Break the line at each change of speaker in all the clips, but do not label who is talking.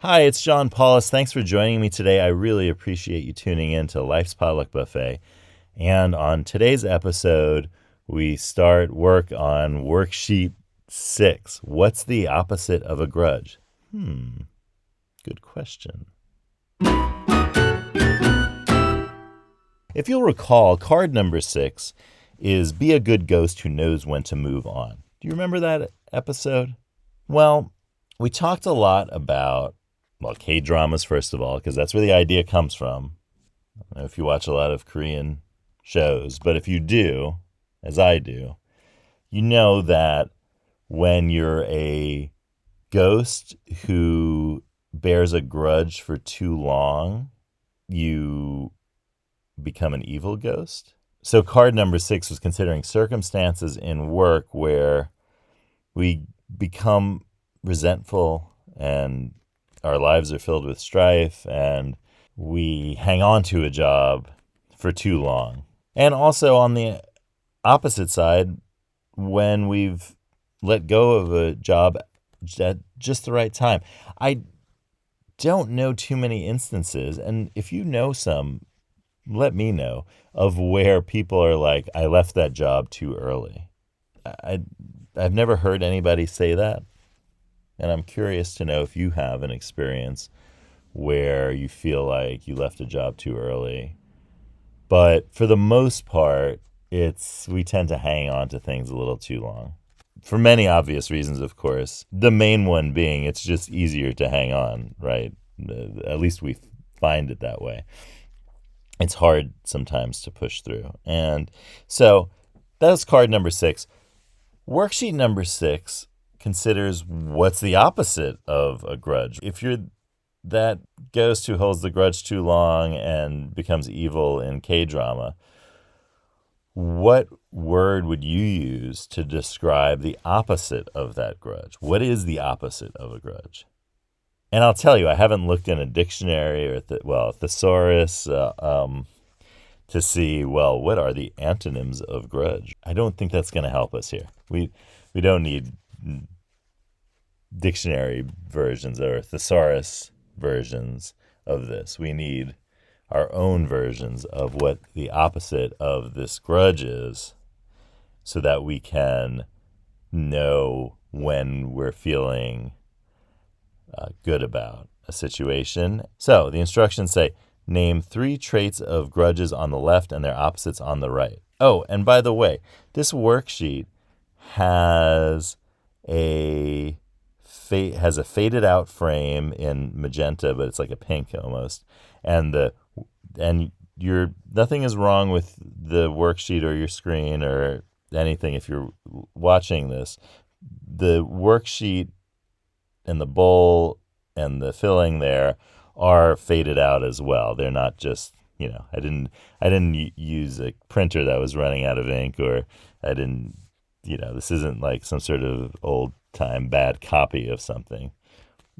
Hi, it's John Paulus. Thanks for joining me today. I really appreciate you tuning in to Life's Potluck Buffet. And on today's episode, we start work on worksheet 6. What's the opposite of a grudge? Good question. If you'll recall, card number 6 is be a good ghost who knows when to move on. Do you remember that episode? Well, we talked a lot about K-dramas, first of all, because that's where the idea comes from. I don't know if you watch a lot of Korean shows, but if you do, as I do, you know that when you're a ghost who bears a grudge for too long, you become an evil ghost. So card number 6 was considering circumstances in work where we become resentful and our lives are filled with strife and we hang on to a job for too long. And also on the opposite side, when we've let go of a job at just the right time. I don't know too many instances, and if you know some, let me know, of where people are like, I left that job too early. I've never heard anybody say that. And I'm curious to know if you have an experience where you feel like you left a job too early. But for the most part, we tend to hang on to things a little too long. For many obvious reasons, of course. The main one being it's just easier to hang on, right? At least we find it that way. It's hard sometimes to push through. And so that's card number 6. Worksheet number 6 considers what's the opposite of a grudge. If you're that ghost who holds the grudge too long and becomes evil in K-drama, what word would you use to describe the opposite of that grudge? What is the opposite of a grudge? And I'll tell you, I haven't looked in a dictionary or a thesaurus to see, what are the antonyms of grudge? I don't think that's going to help us here. We don't need dictionary versions or thesaurus versions of this. We need our own versions of what the opposite of this grudge is so that we can know when we're feeling good about a situation. So the instructions say, name 3 traits of grudges on the left and their opposites on the right. Oh, and by the way, this worksheet has a faded out frame in magenta, but it's like a pink almost. And nothing is wrong with the worksheet or your screen or anything if you're watching this. The worksheet and the bowl and the filling there are faded out as well. They're not just, I didn't use a printer that was running out of ink, or I didn't, this isn't like some sort of old time bad copy of something.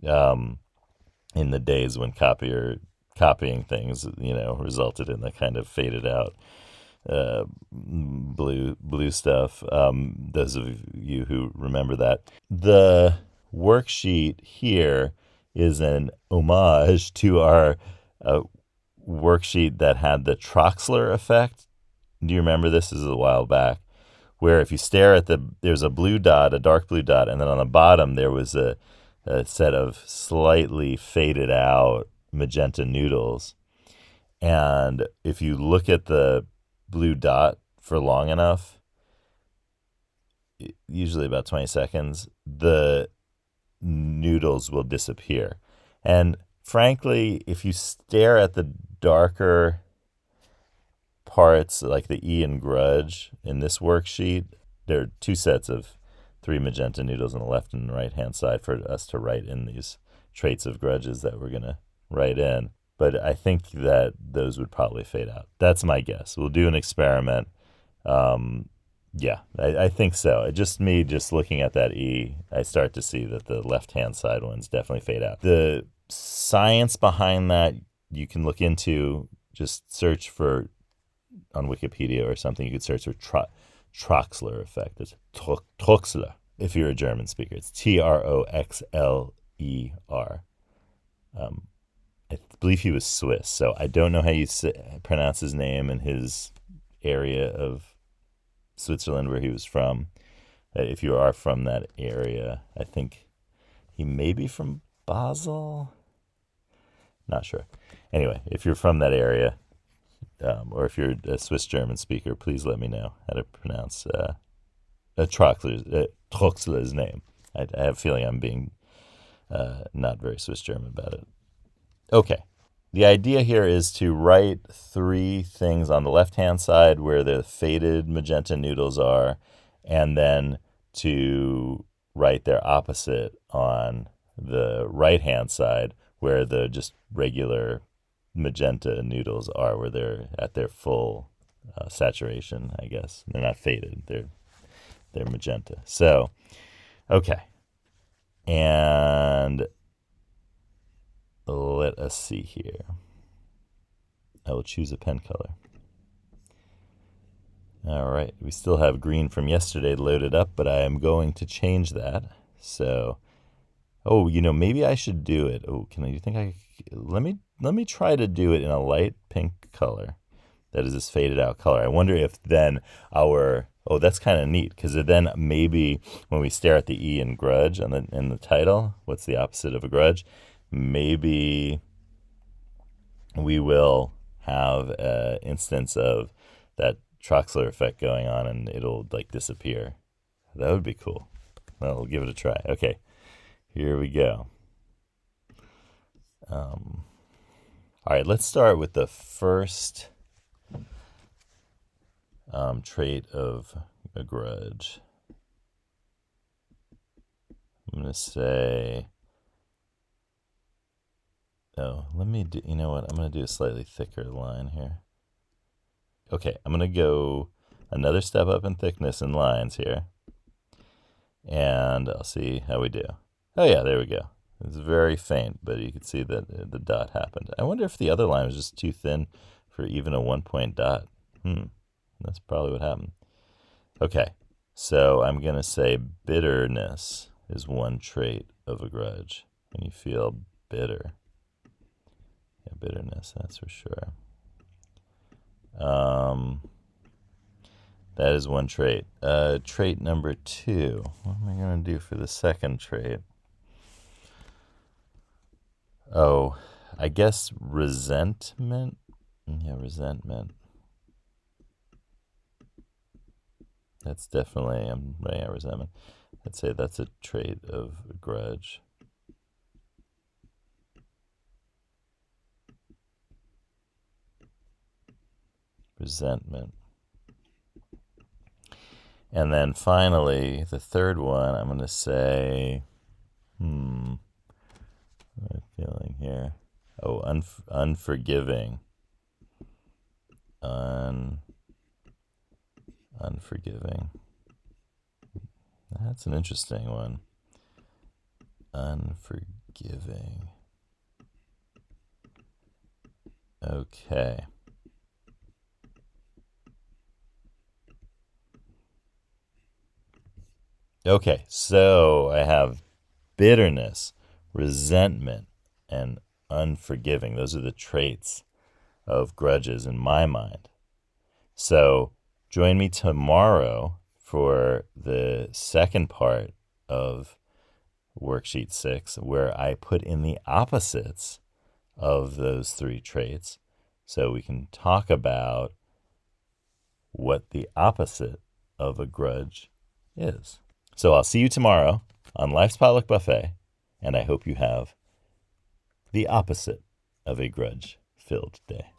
In the days when copying things, resulted in the kind of faded out blue stuff. Those of you who remember that. The worksheet here is an homage to our worksheet that had the Troxler effect. Do you remember this? This is a while back, where if you stare at there's a blue dot, a dark blue dot, and then on the bottom there was a set of slightly faded out magenta noodles. And if you look at the blue dot for long enough, usually about 20 seconds, the noodles will disappear. And frankly, if you stare at the darker parts, like the E in grudge in this worksheet, there are 2 sets of 3 magenta noodles on the left and right hand side for us to write in these traits of grudges that we're going to write in. But I think that those would probably fade out. That's my guess. We'll do an experiment. I think so. Just looking at that E, I start to see that the left-hand side ones definitely fade out. The science behind that you can look into. Just search for, on Wikipedia or something, you could search for Troxler effect. It's Troxler. If you're a German speaker, it's Troxler. believe he was Swiss, so I don't know how you pronounce his name and his area of Switzerland where he was from. If you are from that area, I think he may be from Basel. Not sure. Anyway, if you're from that area, or if you're a Swiss German speaker, please let me know how to pronounce Troxler's name. I have a feeling I'm being not very Swiss German about it. Okay. The idea here is to write 3 things on the left-hand side where the faded magenta noodles are, and then to write their opposite on the right-hand side where the just regular magenta noodles are, where they're at their full saturation, I guess. They're not faded. They're magenta. So, okay. And let us see here. I will choose a pen color. All right. We still have green from yesterday loaded up, but I am going to change that. So, maybe I should do it. Let me try to do it in a light pink color. That is this faded out color. I wonder if then that's kind of neat, because then maybe when we stare at the E in grudge in the title, what's the opposite of a grudge? Maybe we will have an instance of that Troxler effect going on, and it'll disappear. That would be cool. Well, we'll give it a try. Okay, here we go. All right, let's start with the first trait of a grudge. I'm going to say, let me do, you know what? I'm going to do a slightly thicker line here. Okay, I'm going to go another step up in thickness in lines here. And I'll see how we do. Oh yeah, there we go. It's very faint, but you can see that the dot happened. I wonder if the other line was just too thin for even a 1-point dot. That's probably what happened. Okay, so I'm going to say bitterness is one trait of a grudge. When you feel bitter. Yeah, bitterness, that's for sure. That is one trait. Trait number 2. What am I going to do for the second trait? Oh, I guess resentment. Yeah, resentment. That's definitely, resentment. I'd say that's a trait of a grudge. Resentment. And then finally, the third one, I'm going to say, what am I feeling here? Oh, unforgiving. Unforgiving. That's an interesting one. Unforgiving. Okay. Okay, so I have bitterness, resentment, and unforgiving. Those are the traits of grudges in my mind. So join me tomorrow for the second part of worksheet 6, where I put in the opposites of those 3 traits, so we can talk about what the opposite of a grudge is. So I'll see you tomorrow on Life's Potluck Buffet, and I hope you have the opposite of a grudge-filled day.